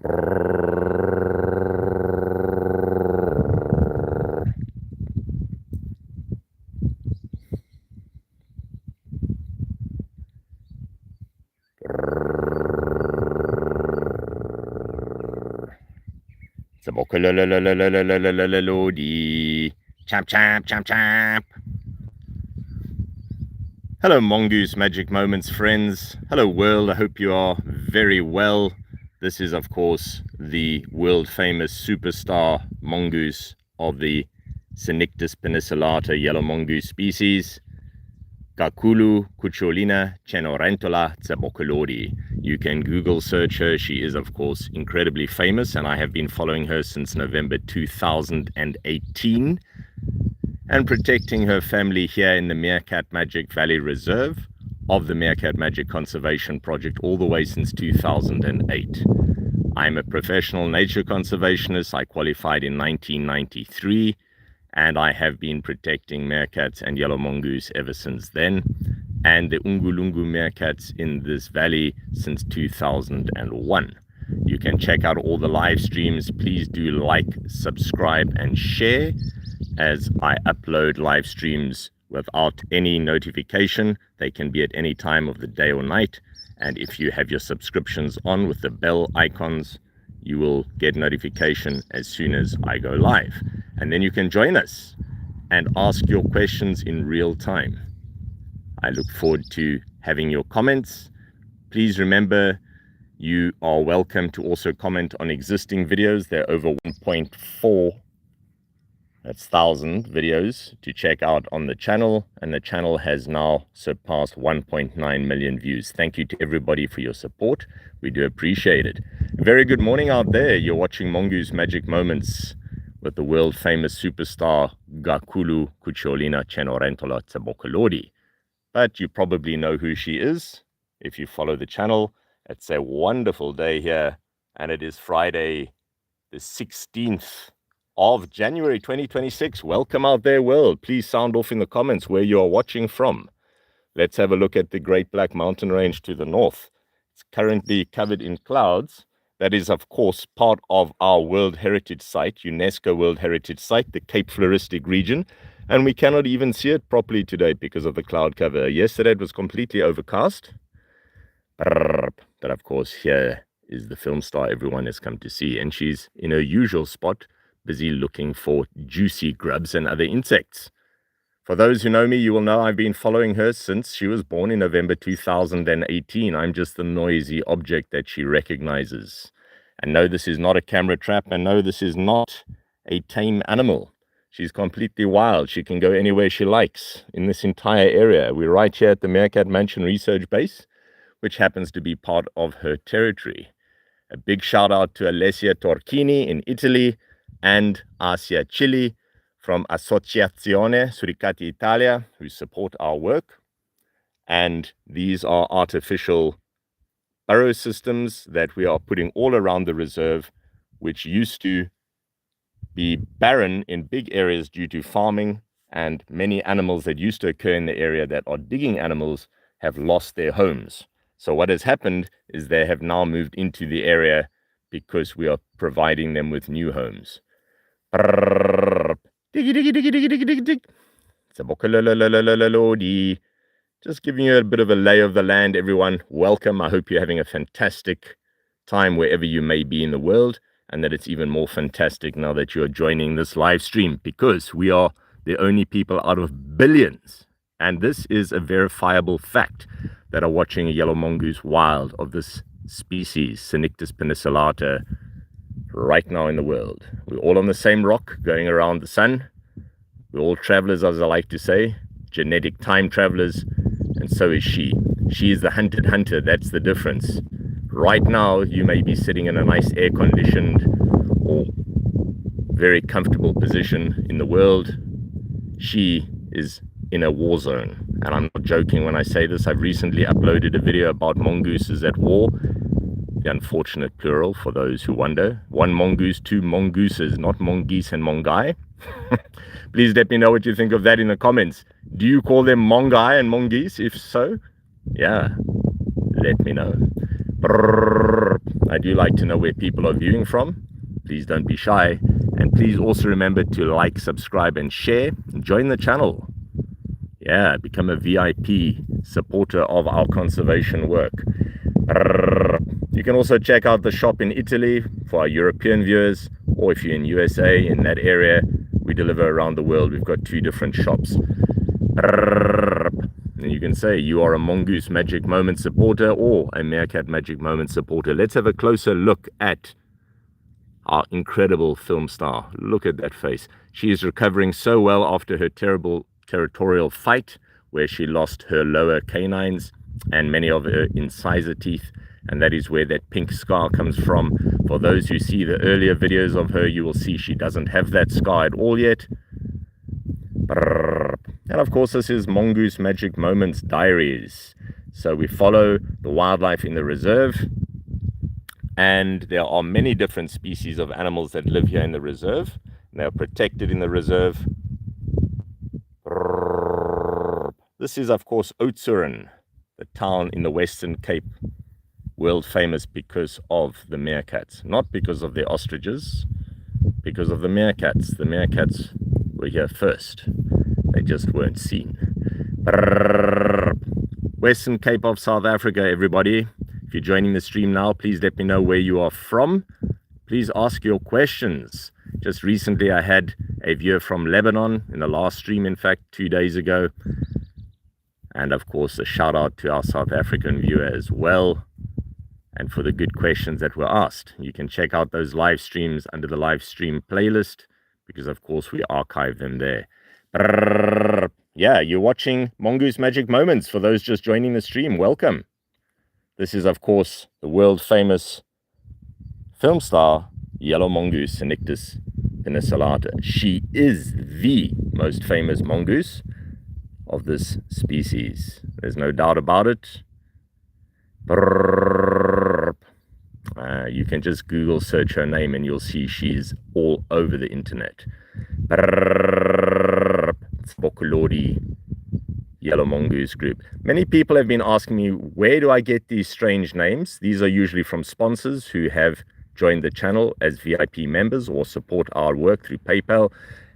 Champ, champ, champ, champ. Hello, Mongoose Magic Moments friends. Hello, world. I hope you are very well. This is, of course, the world-famous superstar mongoose of the Cynictispenicillata yellow mongoose species, Cucciolina Cenerentola. You can Google search her. She is, of course, incredibly famous, and I have been following her since November 2018 and protecting her family here in the Meerkat Magic Valley Reserve of the Meerkat Magic Conservation Project all the way since 2008. I'm a professional nature conservationist. I qualified in 1993, and I have been protecting meerkats and yellow mongoose ever since then, and the Ungulungu meerkats in this valley since 2001. You can check out all the live streams. Please do like, subscribe, and share, as I upload live streams without any notification. They can be at any time of the day or night. And if you have your subscriptions on with the bell icons, you will get notification as soon as I go live. And then you can join us and ask your questions in real time. I look forward to having your comments. Please remember, you are welcome to also comment on existing videos. There are over 1.4 thousand videos to check out on the channel, and the channel has now surpassed 1.9 million views. Thank you to everybody for your support. We do appreciate it. Very good morning out there. You're watching Mongoose Magic Moments with the world famous superstar Cucciolina Cenerentola. But you probably know who she is if you follow the channel. It's a wonderful day here, and it is Friday the 16th of January 2026. Welcome out there, world. Please sound off in the comments where you are watching from. Let's have a look at the Great Black Mountain Range to the north. It's currently covered in clouds. That is, of course, part of our World Heritage Site, UNESCO World Heritage Site, the Cape Floristic region. And we cannot even see it properly today because of the cloud cover. Yesterday it was completely overcast. But of course, here is the film star everyone has come to see. And she's in her usual spot, busy looking for juicy grubs and other insects. For those who know me, you will know I've been following her since she was born in November 2018. I'm just the noisy object that she recognizes. And no, this is not a camera trap, and no, this is not a tame animal. She's completely wild. She can go anywhere she likes in this entire area. We're right here at the Meerkatmanchen Research Base, which happens to be part of her territory. A big shout out to Alessia Torchini in Italy, and Asia Chili from Associazione Suricati Italia, who support our work. And these are artificial burrow systems that we are putting all around the reserve, which used to be barren in big areas due to farming, and many animals that used to occur in the area that are digging animals have lost their homes. So what has happened is they have now moved into the area because we are providing them with new homes. Just giving you a bit of a lay of the land, everyone. Welcome. I hope you're having a fantastic time wherever you may be in the world, and that it's even more fantastic now that you're joining this live stream, because we are the only people out of billions, and this is a verifiable fact, that are watching a yellow mongoose wild of this species, Cynictispenicillata, right now in the world. We're all on the same rock going around the sun. We're all travelers, as I like to say, genetic time travelers, and so is she. She is the hunted hunter. That's the difference. Right now, you may be sitting in a nice air-conditioned or very comfortable position in the world. She is in a war zone. And I'm not joking when I say this. I've recently uploaded a video about mongooses at war. The unfortunate plural, for those who wonder. 1 mongoose, 2 mongooses, not mongeese and mongai. Please let me know what you think of that in the comments. Do you call them mongai and mongeese? If so, yeah, let me know. Brrr. I do like to know where people are viewing from. Please don't be shy. And please also remember to like, subscribe, and share. And join the channel. Yeah, become a VIP supporter of our conservation work. You can also check out the shop in Italy for our European viewers, or if you're in USA, in that area, we deliver around the world. We've got 2 different shops. And you can say you are a Mongoose Magic Moment supporter or a Meerkat Magic Moment supporter. Let's have a closer look at our incredible film star. Look at that face. She is recovering so well after her terrible territorial fight where she lost her lower canines and many of her incisor teeth, and that is where that pink scar comes from. For those who see the earlier videos of her, you will see she doesn't have that scar at all yet. And of course, this is Mongoose Magic Moments Diaries. So we follow the wildlife in the reserve, and there are many different species of animals that live here in the reserve. They are protected in the reserve. This is, of course, Oudtshoorn, the town in the Western Cape, world famous because of the meerkats, not because of the ostriches, because of the meerkats. The meerkats were here first. They just weren't seen. Western Cape of South Africa, everybody. If you're joining the stream now, please let me know where you are from. Please ask your questions. Just recently, I had a viewer from Lebanon in the last stream, in fact, 2 days ago. And of course, a shout out to our South African viewer as well, and for the good questions that were asked. You can check out those live streams under the live stream playlist, because of course we archive them there. Yeah, you're watching Mongoose Magic Moments. For those just joining the stream, welcome. This is, of course, the world famous film star, yellow mongoose, cynictispenicillata. She is the most famous mongoose of this species. There's no doubt about it. You can just Google search her name and you'll see she's all over the internet. Spokolodi yellow mongoose group. Many people have been asking me, where do I get these strange names? These are usually from sponsors who have joined the channel as VIP members or support our work through PayPal.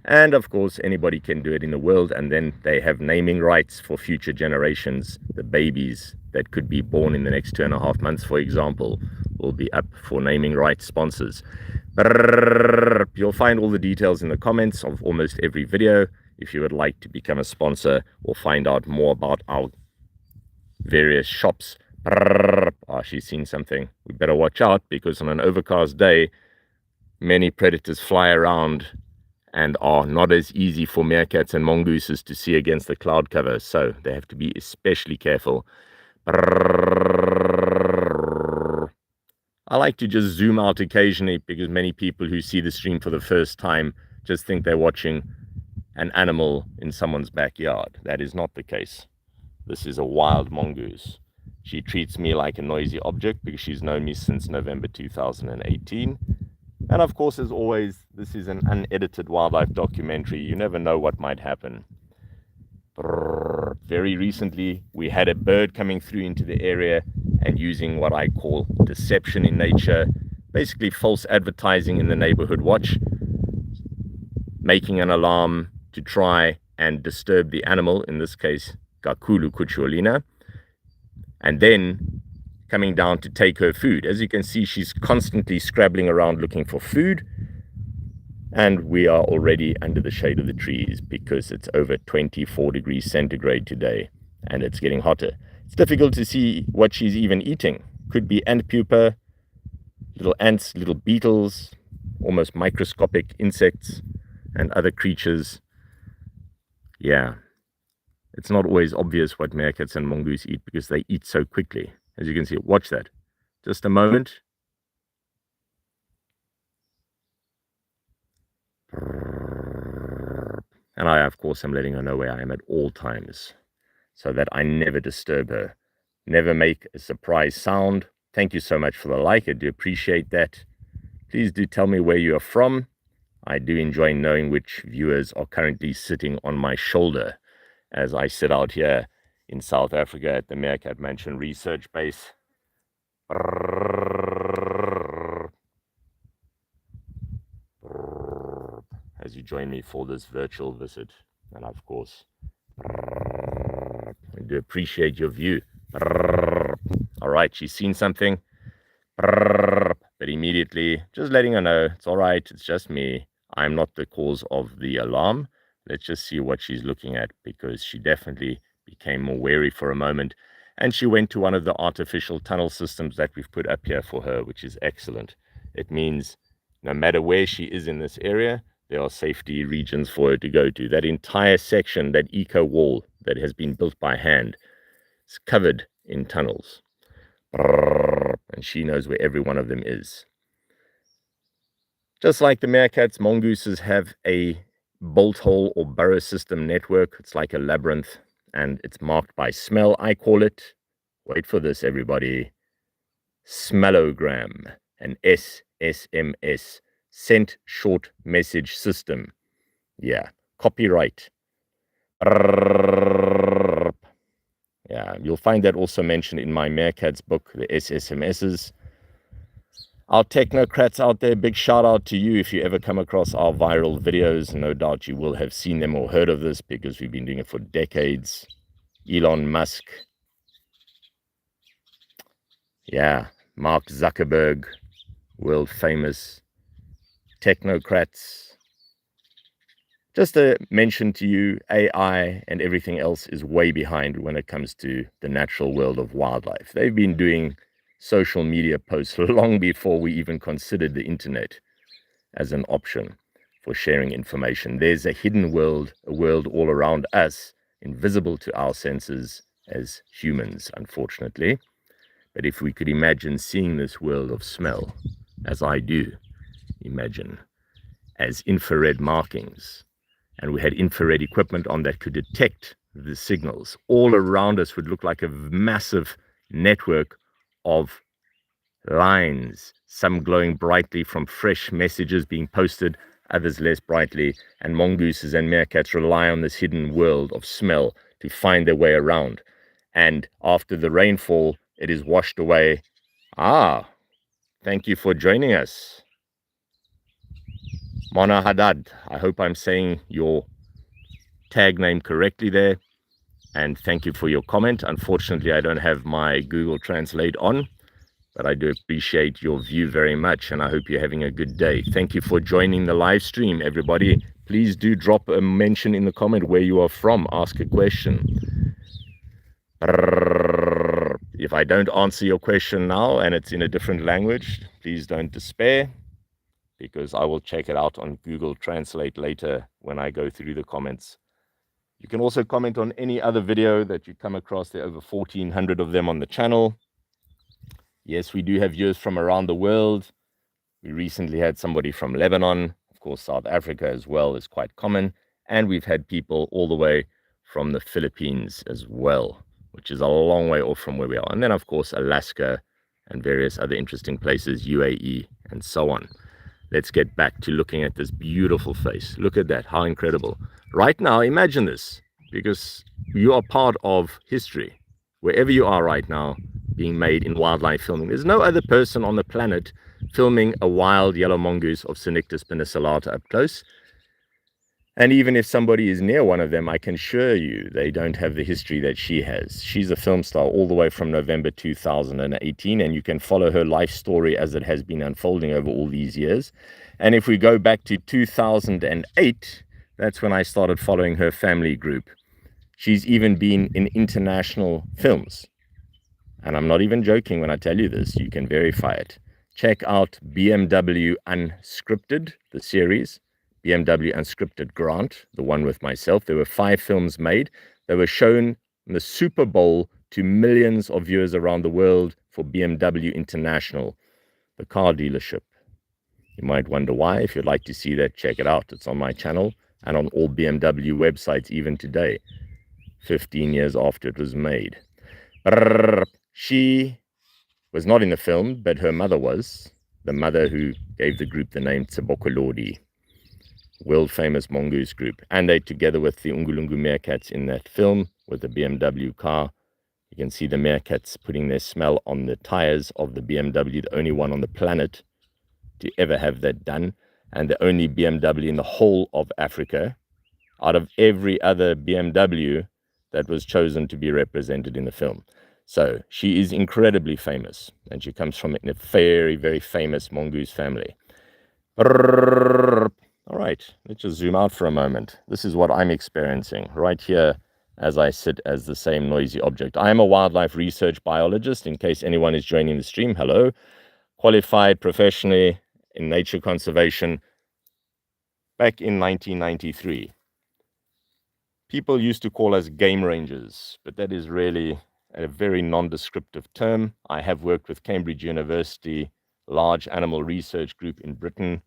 And of course, anybody can do it in the world, and then they have naming rights for future generations. The babies that could be born in the next 2.5 months, for example, will be up for naming rights sponsors. You'll find all the details in the comments of almost every video if you would like to become a sponsor or find out more about our various shops. Oh, she's seen something. We better watch out, because on an overcast day, many predators fly around and are not as easy for meerkats and mongooses to see against the cloud cover, so they have to be especially careful. I like to just zoom out occasionally, because many people who see the stream for the first time just think they're watching an animal in someone's backyard. That is not the case. This is a wild mongoose. She treats me like a noisy object because she's known me since November 2018. And of course, as always, this is an unedited wildlife documentary. You never know what might happen. Very recently, we had a bird coming through into the area and using what I call deception in nature, basically false advertising in the neighborhood watch, making an alarm to try and disturb the animal, in this case, Kakulu Cucciolina, and then coming down to take her food. As you can see, she's constantly scrabbling around looking for food, and we are already under the shade of the trees because it's over 24 degrees centigrade today and it's getting hotter. It's difficult to see what she's even eating. Could be ant pupa, little ants, little beetles, almost microscopic insects and other creatures. Yeah, it's not always obvious what meerkats and mongoose eat because they eat so quickly. As you can see, watch that. Just a moment. And I, of course, am letting her know where I am at all times so that I never disturb her. Never make a surprise sound. Thank you so much for the like. I do appreciate that. Please do tell me where you are from. I do enjoy knowing which viewers are currently sitting on my shoulder as I sit out here in South Africa at the Meerkat Mansion Research Base. as you join me for this virtual visit. And of course, I do appreciate your view. All right, she's seen something. But immediately, just letting her know, it's all right, it's just me. I'm not the cause of the alarm. Let's just see what she's looking at, because she definitely became more wary for a moment. And she went to one of the artificial tunnel systems that we've put up here for her, which is excellent. It means no matter where she is in this area, there are safety regions for her to go to. That entire section, that eco wall that has been built by hand, is covered in tunnels. And she knows where every one of them is. Just like the meerkats, mongooses have a bolt hole or burrow system network. It's like a labyrinth, and it's marked by smell. I call it, wait for this everybody, smellogram, an SSMS, Sent Short Message System. Yeah, copyright. Yeah, you'll find that also mentioned in my Meerkats book, the SSMSs. Our technocrats out there, big shout out to you if you ever come across our viral videos. No doubt you will have seen them or heard of this, because we've been doing it for decades. Elon Musk. Yeah, Mark Zuckerberg, world famous technocrats. Just to mention to you, AI and everything else is way behind when it comes to the natural world of wildlife. They've been doing social media posts long before we even considered the internet as an option for sharing information. There's a hidden world, a world all around us, invisible to our senses as humans, unfortunately. But if we could imagine seeing this world of smell, as I do imagine, as infrared markings, and we had infrared equipment on that could detect the signals, all around us would look like a massive network of lines, some glowing brightly from fresh messages being posted, others less brightly, and mongooses and meerkats rely on this hidden world of smell to find their way around. And after the rainfall, it is washed away. Thank you for joining us. Mona Haddad, I hope I'm saying your tag name correctly there. And thank you for your comment. Unfortunately, I don't have my Google Translate on, but I do appreciate your view very much, and I hope you're having a good day. Thank you for joining the live stream, everybody. Please do drop a mention in the comment where you are from. Ask a question. If I don't answer your question now and it's in a different language, please don't despair, because I will check it out on Google Translate later when I go through the comments. You can also comment on any other video that you come across. There are over 1,400 of them on the channel. Yes, we do have viewers from around the world. We recently had somebody from Lebanon. Of course, South Africa as well is quite common. And we've had people all the way from the Philippines as well, which is a long way off from where we are. And then, of course, Alaska and various other interesting places, UAE and so on. Let's get back to looking at this beautiful face. Look at that, how incredible. Right now, imagine this, because you are part of history. Wherever you are right now, being made in wildlife filming. There's no other person on the planet filming a wild yellow mongoose of cynictispenicillata up close. And even if somebody is near one of them, I can assure you they don't have the history that she has. She's a film star all the way from November 2018, and you can follow her life story as it has been unfolding over all these years. And if we go back to 2008, that's when I started following her family group. She's even been in international films. And I'm not even joking when I tell you this. You can verify it. Check out BMW Unscripted, the series. BMW Unscripted Grant, the one with myself. There were 5 films made. They were shown in the Super Bowl to millions of viewers around the world for BMW International, the car dealership. You might wonder why. If you'd like to see that, check it out. It's on my channel and on all BMW websites even today, 15 years after it was made. She was not in the film, but her mother was, the mother who gave the group the name Tsibokolodi, world famous mongoose group. And they, together with the Ungulungu meerkats in that film with the BMW car, you can see the meerkats putting their smell on the tires of the BMW, the only one on the planet to ever have that done. and the only BMW in the whole of Africa out of every other BMW that was chosen to be represented in the film. So she is incredibly famous, and she comes from a very, very famous Mongoose family. All right, let's just zoom out for a moment. This is what I'm experiencing right here as I sit as the same noisy object. I am a wildlife research biologist, in case anyone is joining the stream. Hello. Qualified professionally in nature conservation back in 1993. People used to call us game rangers, but that is really a very non-descriptive term. I have worked with Cambridge University, large animal research group in Britain,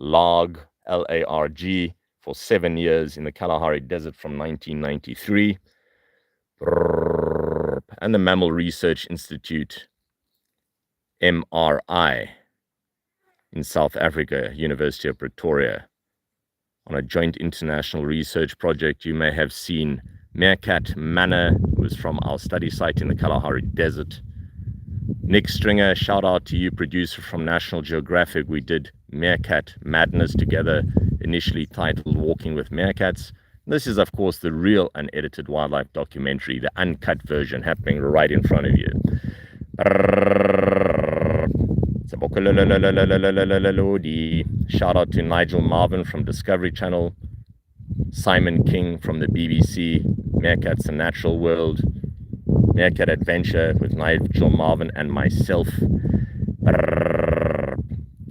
LARG, L-A-R-G, for 7 years in the Kalahari Desert from 1993. And the Mammal Research Institute, MRI, in South Africa, University of Pretoria, on a joint international research project. You may have seen Meerkat Manor, was from our study site in the Kalahari Desert. Nick Stringer, shout out to you, producer from National Geographic. We did Meerkat Madness together, initially titled Walking with Meerkats. This is, of course, the real unedited wildlife documentary, the uncut version happening right in front of you. Shout out to Nigel Marvin from Discovery Channel, Simon King from the BBC, Meerkats and Natural World, Meerkat Adventure with Nigel Marvin and myself.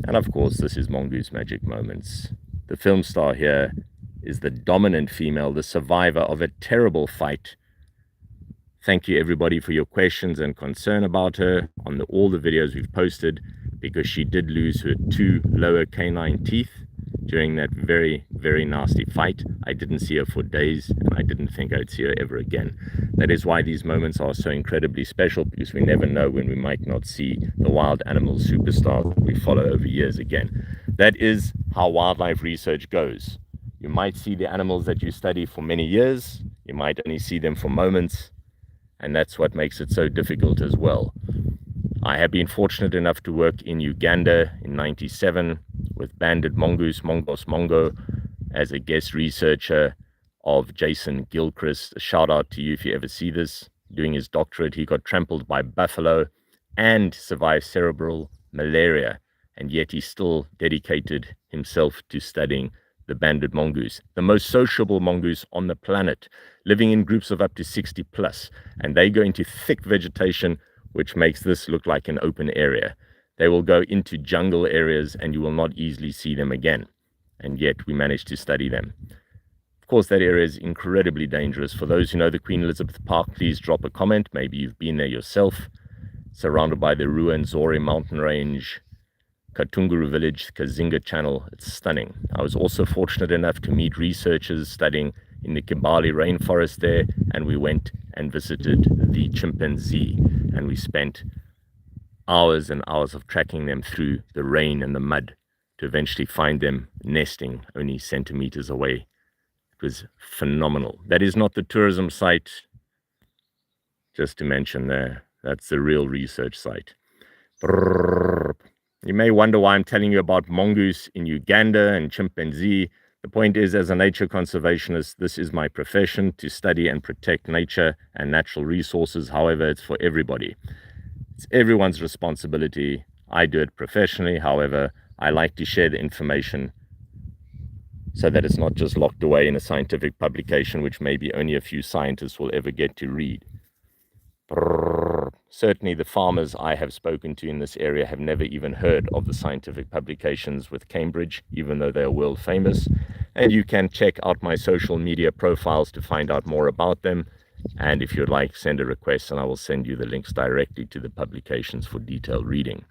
And of course, this is Mongoose Magic Moments. The film star here is the dominant female, the survivor of a terrible fight. Thank you everybody for your questions and concern about her on all the videos we've posted, because she did lose her 2 lower canine teeth during that very, very nasty fight. I didn't see her for days, and I didn't think I'd see her ever again. That is why these moments are so incredibly special, because we never know when we might not see the wild animal superstar that we follow over years again. That is how wildlife research goes. You might see the animals that you study for many years, you might only see them for moments, and that's what makes it so difficult as well. I have been fortunate enough to work in Uganda in '97 with banded mongoose, Mongo, as a guest researcher of Jason Gilchrist. A shout out to you if you ever see this. Doing his doctorate, he got trampled by buffalo and survived cerebral malaria, and yet he still dedicated himself to studying the banded mongoose, the most sociable mongoose on the planet, living in groups of up to 60 plus, and they go into thick vegetation, which makes this look like an open area. They will go into jungle areas and you will not easily see them again, and yet we managed to study them. Of course, that area is incredibly dangerous. For those who know the Queen Elizabeth Park, please drop a comment. Maybe you've been there yourself. Surrounded by the Ruwenzori mountain range, Katunguru village, Kazinga Channel. It's stunning. I was also fortunate enough to meet researchers studying in the Kibale rainforest there, and we went and visited the chimpanzee, and we spent hours and hours of tracking them through the rain and the mud to eventually find them nesting only centimeters away. It was phenomenal. That is not the tourism site, just to mention there. That's the real research site. You may wonder why I'm telling you about mongoose in Uganda and chimpanzee. The point is, as a nature conservationist, this is my profession, to study and protect nature and natural resources. However, it's for everybody. It's everyone's responsibility. I do it professionally. However, I like to share the information so that it's not just locked away in a scientific publication, which maybe only a few scientists will ever get to read. Certainly the farmers I have spoken to in this area have never even heard of the scientific publications with Cambridge, even though they are world famous. And you can check out my social media profiles to find out more about them. And if you'd like, send a request and I will send you the links directly to the publications for detailed reading.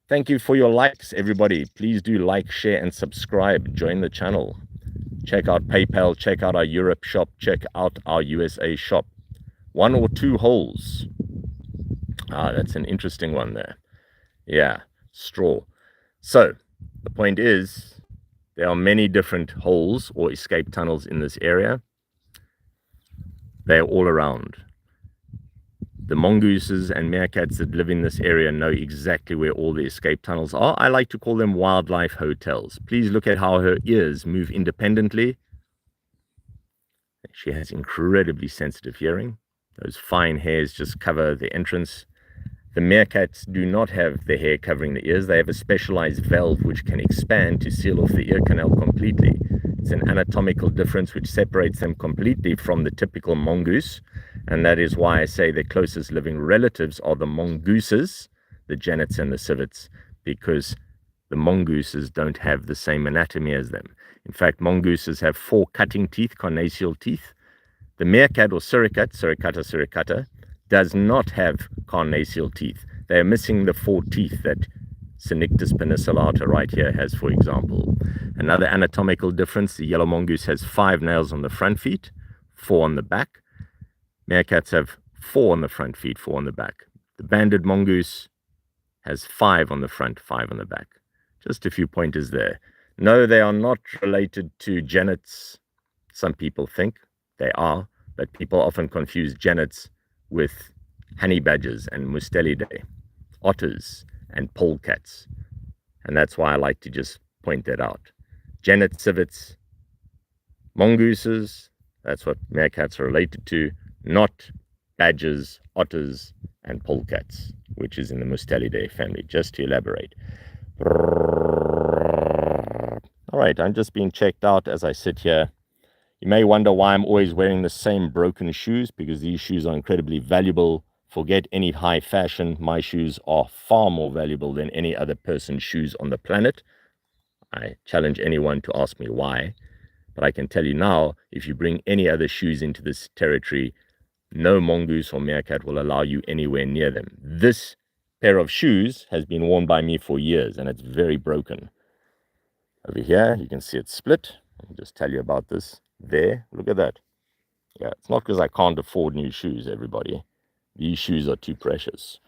Thank you for your likes, everybody. Please do like, share, and subscribe. Join the channel. Check out PayPal, check out our Europe shop, check out our USA shop. 1 or 2 holes. Ah, that's an interesting one there. Yeah, straw. So, the point is, there are many different holes or escape tunnels in this area. They're all around. The mongooses and meerkats that live in this area know exactly where all the escape tunnels are. I like to call them wildlife hotels. Please look at how her ears move independently. She has incredibly sensitive hearing. Those fine hairs just cover the entrance. The meerkats do not have the hair covering the ears. They have a specialized valve which can expand to seal off the ear canal completely. It's an anatomical difference which separates them completely from the typical mongoose. And that is why I say their closest living relatives are the mongooses, the genets and the civets, because the mongooses don't have the same anatomy as them. In fact, mongooses have 4 cutting teeth, carnassial teeth. The meerkat or suricate, suricata, suricata, does not have carnassial teeth. They are missing the 4 teeth that cynictispenicillata right here has, for example. Another anatomical difference, the yellow mongoose has 5 nails on the front feet, 4 on the back. Meerkats have 4 on the front feet, 4 on the back. The banded mongoose has 5 on the front, 5 on the back. Just a few pointers there. No, they are not related to genets. Some people think they are, but people often confuse genets with honey badgers and mustelidae, otters and polecats. And that's why I like to just point that out. Genet, civets, mongooses, that's what meerkats are related to, not badgers, otters, and polecats, which is in the Mustelidae family, just to elaborate. All right, I'm just being checked out as I sit here. You may wonder why I'm always wearing the same broken shoes, because these shoes are incredibly valuable. Forget any high fashion. My shoes are far more valuable than any other person's shoes on the planet. I challenge anyone to ask me why. But I can tell you now, if you bring any other shoes into this territory, no mongoose or meerkat will allow you anywhere near them. This pair of shoes has been worn by me for years, and it's very broken. Over here, you can see it's split. I'll just tell you about this. There, look at that. Yeah, it's not because I can't afford new shoes, everybody. These shoes are too precious.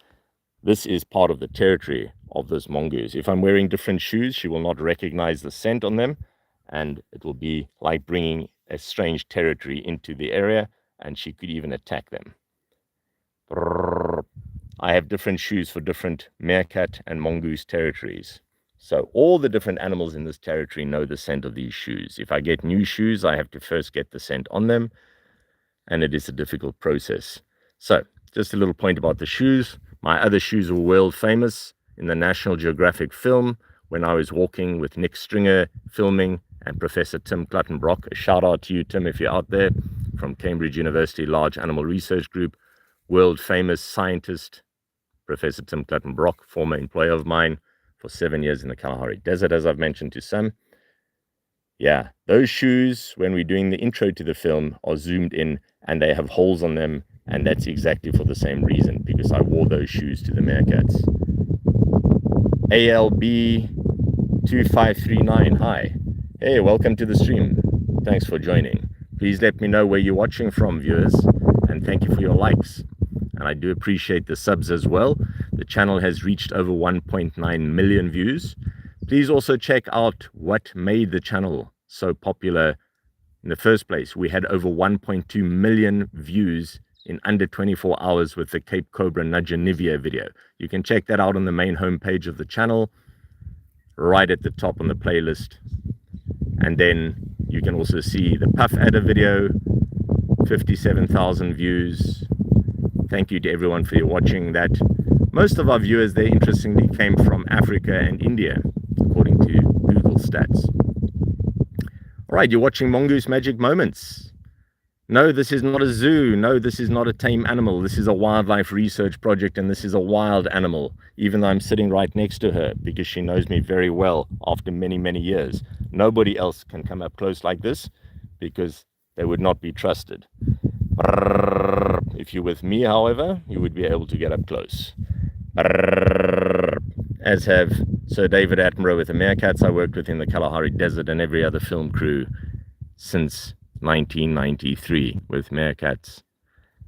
This is part of the territory of this mongoose. If I'm wearing different shoes, she will not recognize the scent on them, and it will be like bringing a strange territory into the area, and she could even attack them. I have different shoes for different meerkat and mongoose territories. So all the different animals in this territory know the scent of these shoes. If I get new shoes, I have to first get the scent on them, and it is a difficult process. So just a little point about the shoes. My other shoes were world famous in the National Geographic film when I was walking with Nick Stringer filming and Professor Tim Clutton-Brock. A shout out to you, Tim, if you're out there, from Cambridge University Large Animal Research Group. World famous scientist, Professor Tim Clutton-Brock, former employer of mine for 7 years in the Kalahari Desert, as I've mentioned to some. Yeah, those shoes, when we're doing the intro to the film, are zoomed in and they have holes on them, and that's exactly for the same reason, because I wore those shoes to the meerkats. ALB 2539, hi. Hey, welcome to the stream. Thanks for joining. Please let me know where you're watching from, viewers, and thank you for your likes. And I do appreciate the subs as well. The channel has reached over 1.9 million views. Please also check out what made the channel so popular in the first place. We had over 1.2 million views in under 24 hours with the Cape Cobra Nudgenivia video. You can check that out on the main homepage of the channel, right at the top on the playlist. And then you can also see the Puff Adder video, 57,000 views. Thank you to everyone for watching that. Most of our viewers there, interestingly, came from Africa and India, according to Google stats. All right, you're watching Mongoose Magic Moments. No, this is not a zoo. No, this is not a tame animal. This is a wildlife research project, and this is a wild animal, even though I'm sitting right next to her, because she knows me very well after many, many years. Nobody else can come up close like this, because they would not be trusted. If you're with me, however, you would be able to get up close. As have Sir David Attenborough with the Meerkats I worked with in the Kalahari Desert, and every other film crew since 1993 with Meerkats.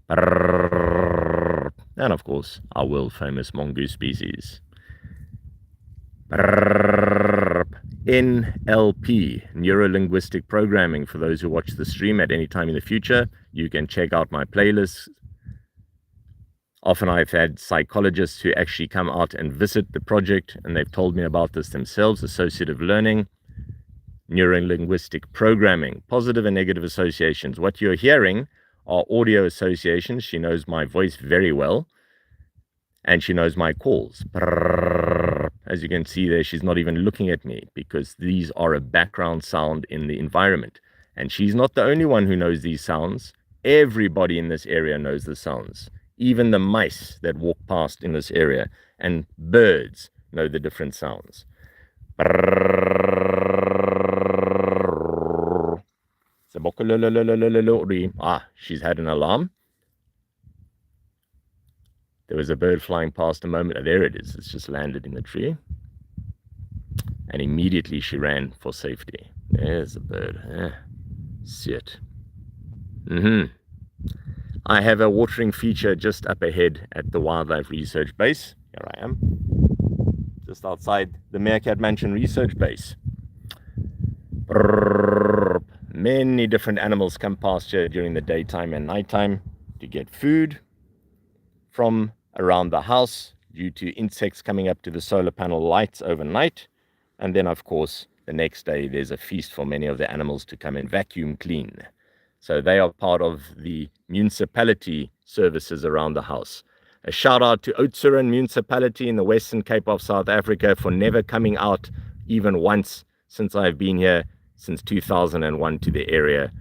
And of course, our world famous mongoose species. NLP, Neuro-Linguistic Programming. For those who watch the stream at any time in the future, you can check out my playlists Often I've had psychologists who actually come out and visit the project, and they've told me about this themselves: associative learning, neurolinguistic programming, positive and negative associations. What you're hearing are audio associations. She knows my voice very well, and she knows my calls. As you can see there, she's not even looking at me because these are a background sound in the environment. And she's not the only one who knows these sounds. Everybody in this area knows the sounds. Even the mice that walk past in this area, and birds know the different sounds. Ah, she's had an alarm. There was a bird flying past a moment. There it is. It's just landed in the tree. And immediately she ran for safety. There's a bird. See it. I have a watering feature just up ahead at the Wildlife Research Base. Here I am, just outside the Meerkatman Research Base. Many different animals come past here during the daytime and nighttime to get food from around the house due to insects coming up to the solar panel lights overnight. And then, of course, the next day there's a feast for many of the animals to come and vacuum clean. So they are part of the municipality services around the house. A shout out to Oudtshoorn municipality in the Western Cape of South Africa for never coming out even once since I've been here since 2001 to the area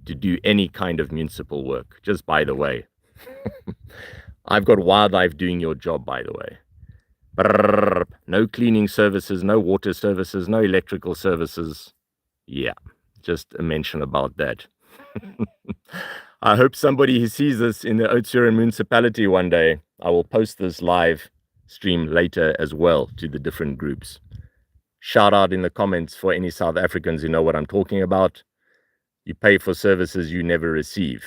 to do any kind of municipal work. Just by the way, I've got wildlife doing your job, by the way. No cleaning services, no water services, no electrical services. Yeah, just a mention about that. I hope somebody who sees this in the Oudtshoorn municipality one day. I will post this live stream later as well to the different groups. Shout out in the comments for any South Africans who know what I'm talking about. You pay for services you never receive.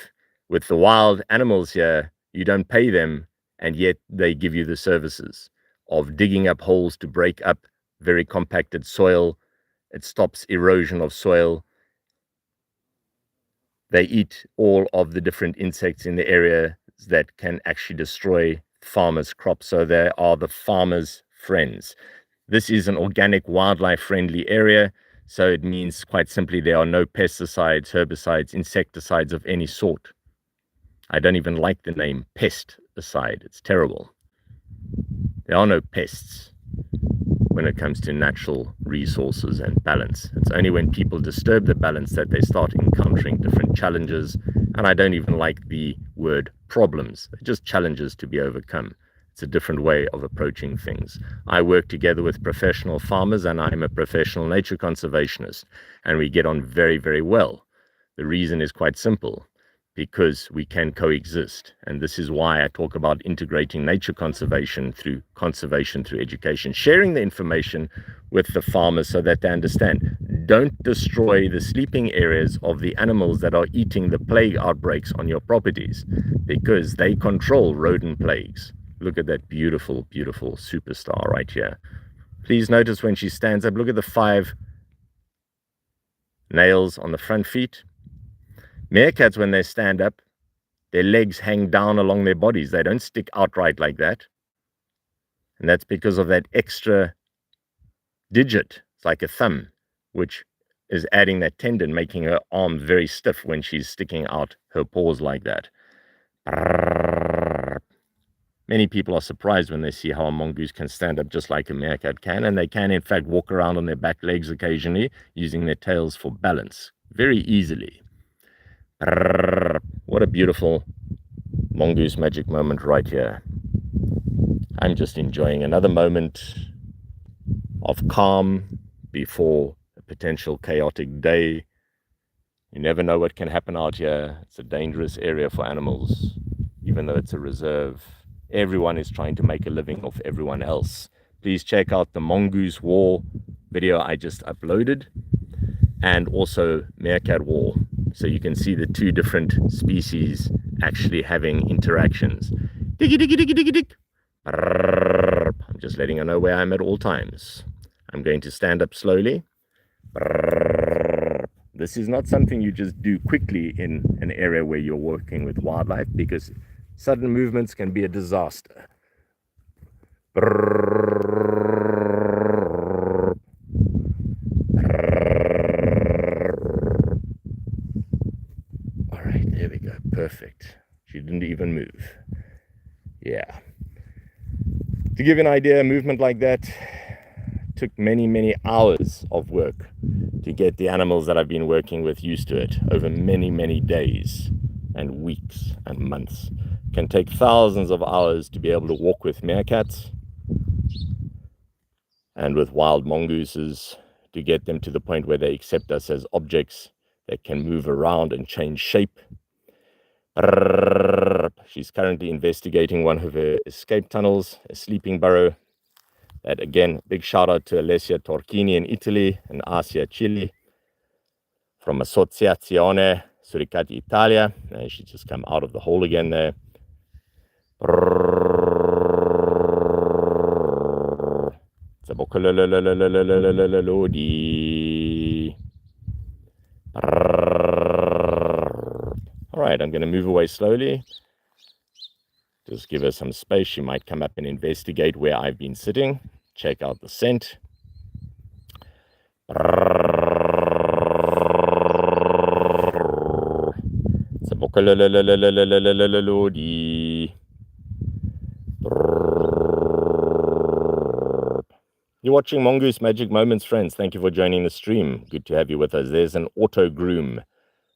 With the wild animals here, you don't pay them, and yet they give you the services of digging up holes to break up very compacted soil. It stops erosion of soil. They eat all of the different insects in the area that can actually destroy farmers' crops. So they are the farmers' friends. This is an organic, wildlife-friendly area. So it means, quite simply, there are no pesticides, herbicides, insecticides of any sort. I don't even like the name pesticide. It's terrible. There are no pests when it comes to natural resources and balance. It's only when people disturb the balance that they start encountering different challenges. And I don't even like the word problems. They're just challenges to be overcome. It's a different way of approaching things. I work together with professional farmers, and I'm a professional nature conservationist, and we get on very, very well. The reason is quite simple: because we can coexist. And this is why I talk about integrating nature conservation through education, sharing the information with the farmers so that they understand. Don't destroy the sleeping areas of the animals that are eating the plague outbreaks on your properties, because they control rodent plagues. Look at that beautiful, beautiful superstar right here. Please notice when she stands up, look at the 5 nails on the front feet. Meerkats, when they stand up, their legs hang down along their bodies. They don't stick outright like that. And that's because of that extra digit. It's like a thumb, which is adding that tendon, making her arm very stiff when she's sticking out her paws like that. Many people are surprised when they see how a mongoose can stand up just like a meerkat can, and they can in fact walk around on their back legs occasionally, using their tails for balance very easily. What a beautiful mongoose magic moment right here. I'm just enjoying another moment of calm before a potential chaotic day. You never know what can happen out here. It's a dangerous area for animals, even though it's a reserve. Everyone is trying to make a living off everyone else. Please check out the Mongoose War video I just uploaded, and also Meerkat War, so you can see the 2 different species actually having interactions. Diggy, diggy, diggy, diggy, dig. I'm just letting you know where I'm at all times. I'm going to stand up slowly. This is not something you just do quickly in an area where you're working with wildlife, because Sudden movements can be a disaster. All right, there we go. Perfect. She didn't even move. Yeah. To give you an idea, a movement like that took many, many hours of work to get the animals that I've been working with used to it over many, many days and weeks and months. It can take thousands of hours to be able to walk with meerkats and with wild mongooses to get them to the point where they accept us as objects that can move around and change shape. She's currently investigating one of her escape tunnels, a sleeping burrow. That again, big shout out to Alessia Torchini in Italy and Asia Chile from Associazione Suricati Italia. And she's just come out of the hole again there. All right, I'm going to move away slowly. Just give her some space. She might come up and investigate where I've been sitting. Check out the scent. You're watching Mongoose Magic Moments, friends. Thank you for joining the stream. Good to have you with us. There's an auto groom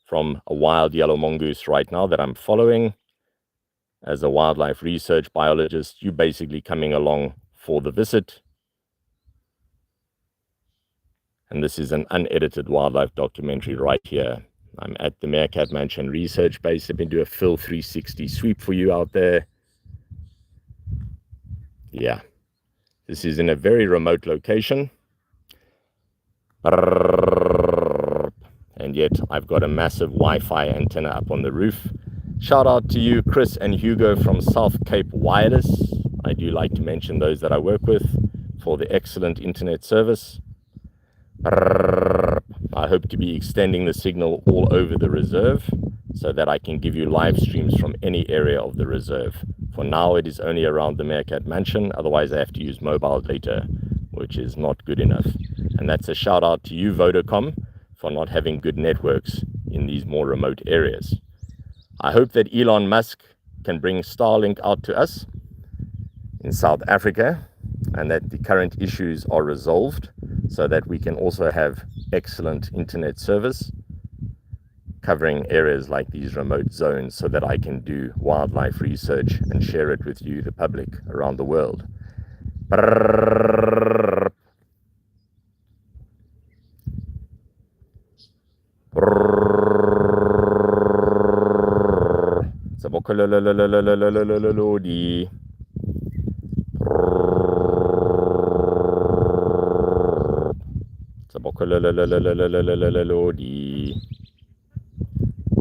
from a wild yellow mongoose right now that I'm following. As a wildlife research biologist, you're basically coming along for the visit. And this is an unedited wildlife documentary right here. I'm at the Meerkatmanchen research base. Let me do a full 360 sweep for you out there. Yeah, this is in a very remote location. And yet I've got a massive Wi-Fi antenna up on the roof. Shout out to you, Chris and Hugo from South Cape Wireless. I do like to mention those that I work with for the excellent internet service. I hope to be extending the signal all over the reserve so that I can give you live streams from any area of the reserve. For now, it is only around the Meerkatmanchen. Otherwise, I have to use mobile data, which is not good enough. And that's a shout out to you, Vodacom, for not having good networks in these more remote areas. I hope that Elon Musk can bring Starlink out to us in South Africa and that the current issues are resolved so that we can also have excellent internet service covering areas like these remote zones so that I can do wildlife research and share it with you, the public, around the world.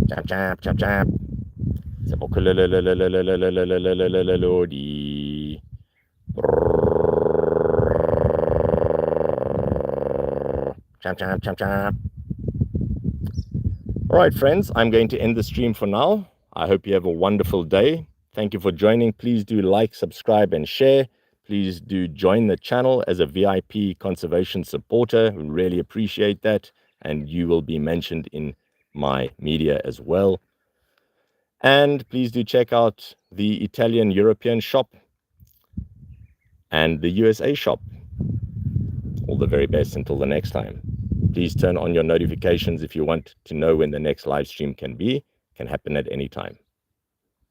Chap chap chap chap. Chap chap chap chap. All right, friends, I'm going to end the stream for now. I hope you have a wonderful day. Thank you for joining. Please do like, subscribe, and share. Please do join the channel as a VIP conservation supporter. We really appreciate that. And you will be mentioned in my media as well. And please do check out the Italian European shop and the USA shop. All the very best until the next time. Please turn on your notifications if you want to know when the next live stream can happen at any time.